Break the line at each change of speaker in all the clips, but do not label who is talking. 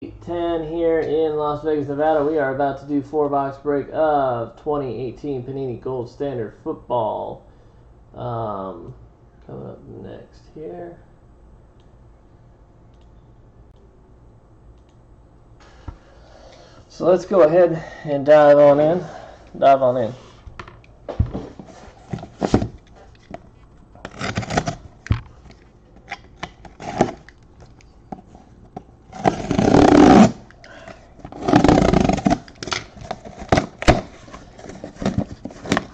10 here in Las Vegas, Nevada. We are about to do 4-box break of 2018 Panini Gold Standard Football. Coming up next here. So let's go ahead and dive on in.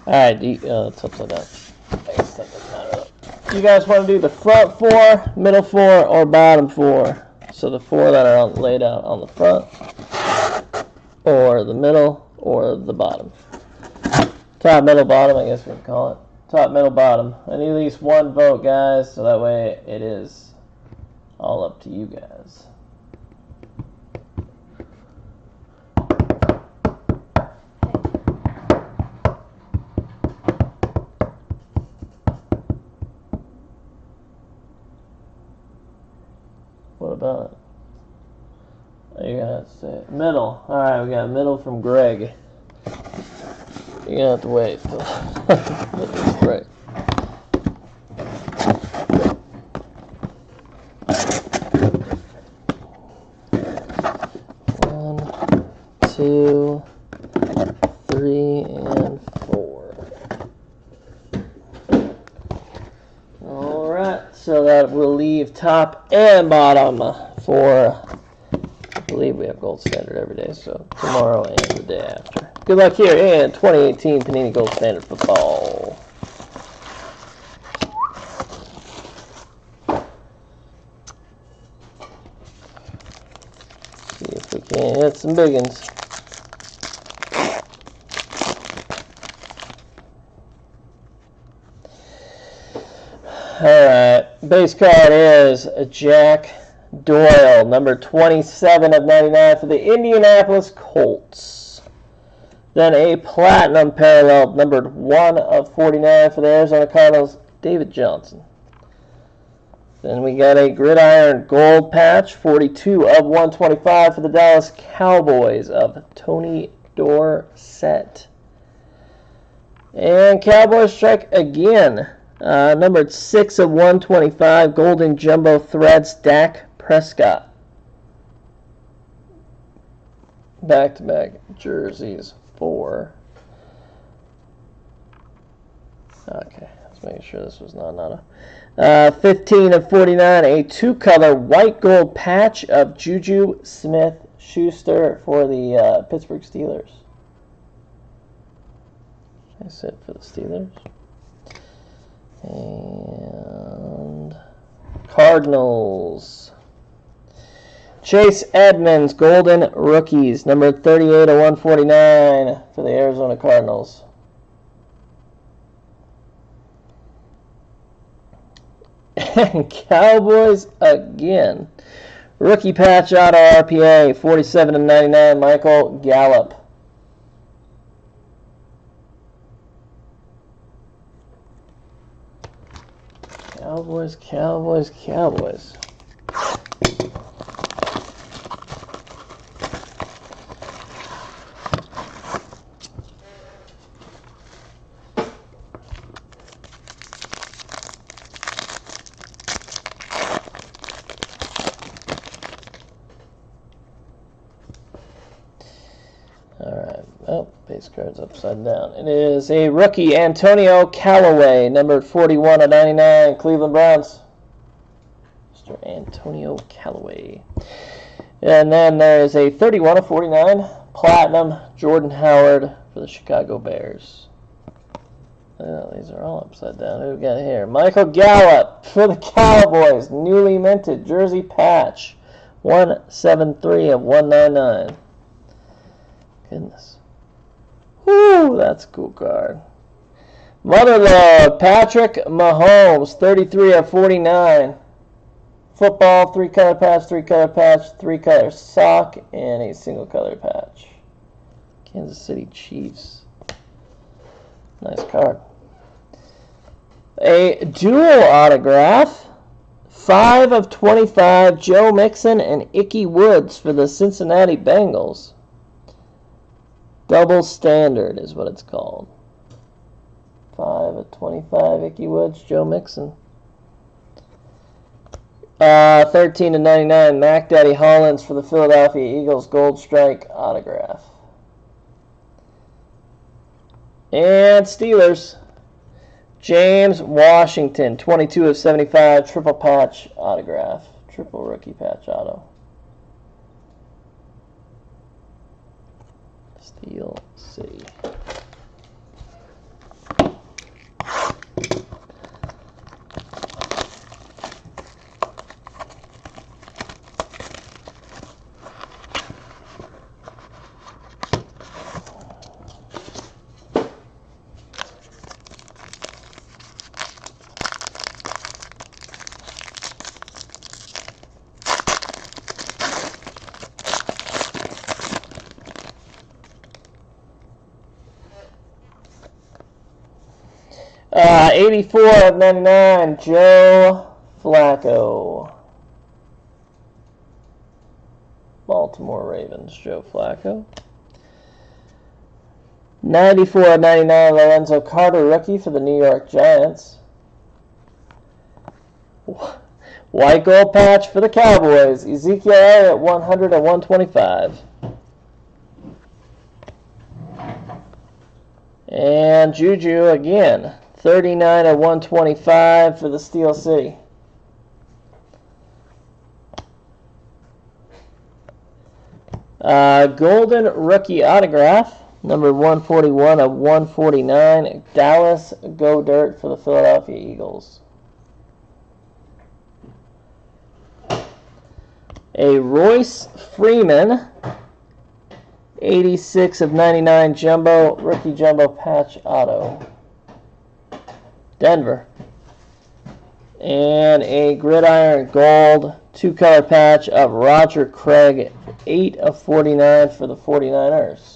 Alright, it's upside down. You guys want to do the front four, middle four, or bottom four? So the four that are laid out on the front, or the middle, or the bottom. Top, middle, bottom, I guess we would call it. Top, middle, bottom. I need at least one vote, guys, so that way it is all up to you guys. What about it? You're gonna have to say it. Middle. Alright, we got middle from Greg. You're gonna have to wait till it's right. One, two, three, and four. Alright, so that will leave top and bottom for, I believe we have gold standard every day, so tomorrow and the day after. Good luck here in 2018 Panini Gold Standard Football. See if we can hit some big ones. Alright, base card is Jack Doyle, number 27 of 99 for the Indianapolis Colts. Then a platinum parallel, numbered 1 of 49 for the Arizona Cardinals, David Johnson. Then we got a gridiron gold patch, 42 of 125 for the Dallas Cowboys of Tony Dorsett. And Cowboys strike again. Numbered 6 of 125, golden jumbo threads, Dak Prescott. Back-to-back jerseys for. Okay, let's make sure this was not auto. 15 of 49, a 2-color white gold patch of Juju Smith-Schuster for the Pittsburgh Steelers. That's it for the Steelers. And Cardinals. Chase Edmonds, golden rookies, number 38 of 149 for the Arizona Cardinals. And Cowboys again. Rookie patch auto RPA, 47 of 99, Michael Gallup. Cowboys, Cowboys, Cowboys. Alright, oh, base card's upside down. It is a rookie, Antonio Callaway, numbered 41 of 99, Cleveland Browns. Mr. Antonio Callaway. And then there's a 31 of 49, platinum, Jordan Howard for the Chicago Bears. Oh, these are all upside down. Who we got here? Michael Gallup for the Cowboys, newly minted jersey patch, 173 of 199. Goodness. Woo, that's a cool card. Motherlode, Patrick Mahomes, 33 of 49. Football, 3-color patch, 3-color patch, 3-color sock, and a single-color patch. Kansas City Chiefs. Nice card. A dual autograph 5 of 25, Joe Mixon and Ickey Woods for the Cincinnati Bengals. Double standard is what it's called. 5 of 25, Ickey Woods, Joe Mixon. 13 of 99, Mac Daddy Hollins for the Philadelphia Eagles, Gold Strike autograph. And Steelers, James Washington, 22 of 75, triple patch autograph. Triple rookie patch auto. Steel City. Uh, 84 of 99, Joe Flacco. Baltimore Ravens, Joe Flacco. 94 of 99, Lorenzo Carter, rookie for the New York Giants. White gold patch for the Cowboys, Ezekiel Elliott, 100 of 125. And Juju again. 39 of 125 for the Steel City. Golden rookie autograph, number 141 of 149, Dallas Go Dirt for the Philadelphia Eagles. A Royce Freeman, 86 of 99 jumbo, rookie jumbo patch auto. Denver. And a gridiron gold two-color patch of Roger Craig, 8 of 49 for the 49ers.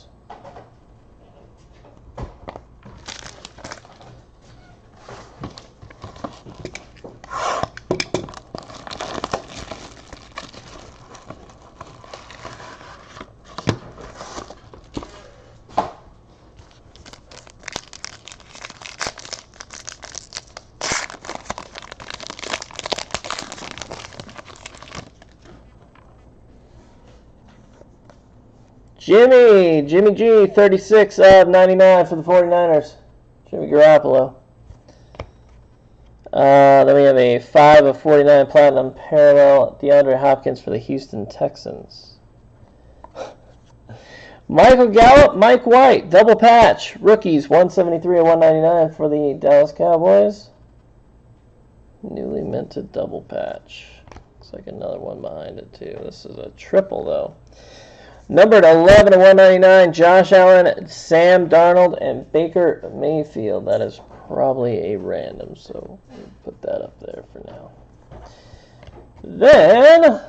Jimmy G, 36 of 99 for the 49ers. Jimmy Garoppolo. Then we have a 5 of 49 platinum parallel, DeAndre Hopkins for the Houston Texans. Michael Gallup, Mike White, double patch, rookies, 173 of 199 for the Dallas Cowboys. Newly minted double patch. Looks like another one behind it too. This is a triple though. Numbered 11 of 199, Josh Allen, Sam Darnold, and Baker Mayfield. That is probably a random, so we'll put that up there for now. Then,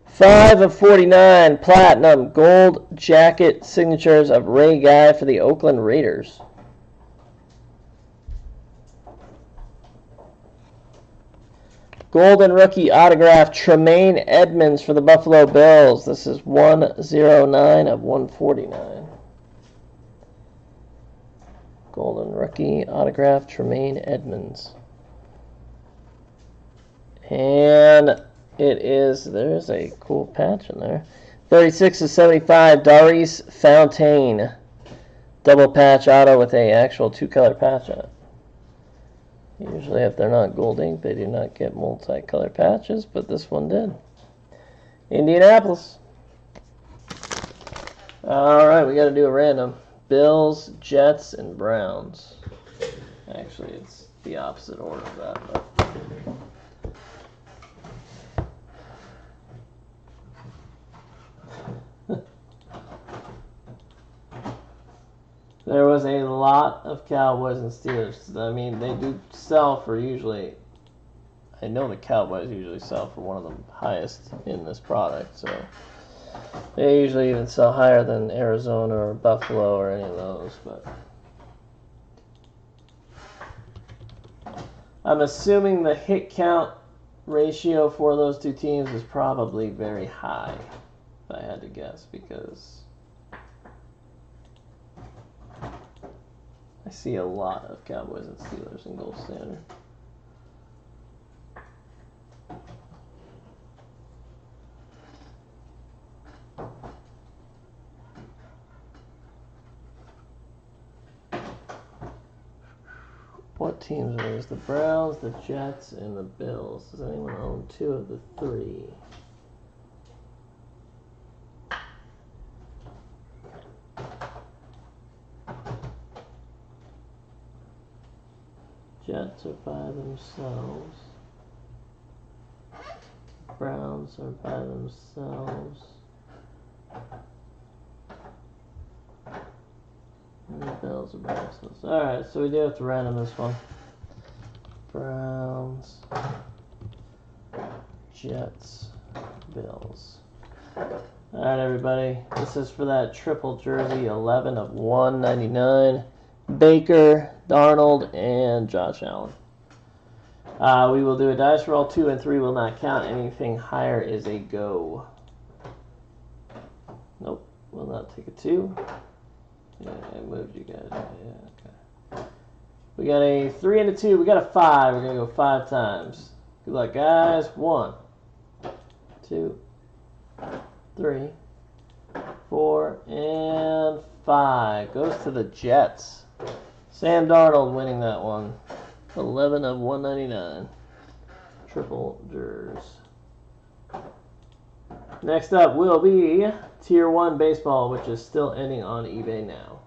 5 of 49, platinum, gold jacket signatures of Ray Guy for the Oakland Raiders. Golden rookie autograph, Tremaine Edmonds for the Buffalo Bills. This is 109 of 149. Golden rookie autograph, Tremaine Edmonds. And it is, there's a cool patch in there. 36 of 75, Darius Fontaine. Double patch auto with a actual two-color patch on it. Usually if they're not gold ink, they do not get multi-color patches, but this one did. Indianapolis. All right, we got to do a random. Bills, Jets, and Browns. Actually, it's the opposite order of that, but... There was a lot of Cowboys and Steelers. I mean, they do sell for usually... I know the Cowboys usually sell for one of the highest in this product, so... They usually even sell higher than Arizona or Buffalo or any of those, but... I'm assuming the hit count ratio for those two teams is probably very high, if I had to guess, because I see a lot of Cowboys and Steelers in Gold Standard. What teams are these? The Browns, the Jets, and the Bills. Does anyone own two of the three? Jets are by themselves. Browns are by themselves. And the Bills are by themselves. Alright, so we do have to random this one. Browns, Jets, Bills. Alright, everybody. This is for that triple jersey, 11 of 199. Baker, Darnold, and Josh Allen. We will do a dice roll. 2 and 3 will not count. Anything higher is a go. Nope, will not take a 2. Yeah, I moved you guys. Yeah, okay. We got a 3 and a 2. We got a 5. We're going to go 5 times. Good luck, guys. 1, 2, 3, 4, and 5. Goes to the Jets. Sam Darnold winning that one. 11 of 199. Triple jers. Next up will be Tier 1 Baseball, which is still ending on eBay now.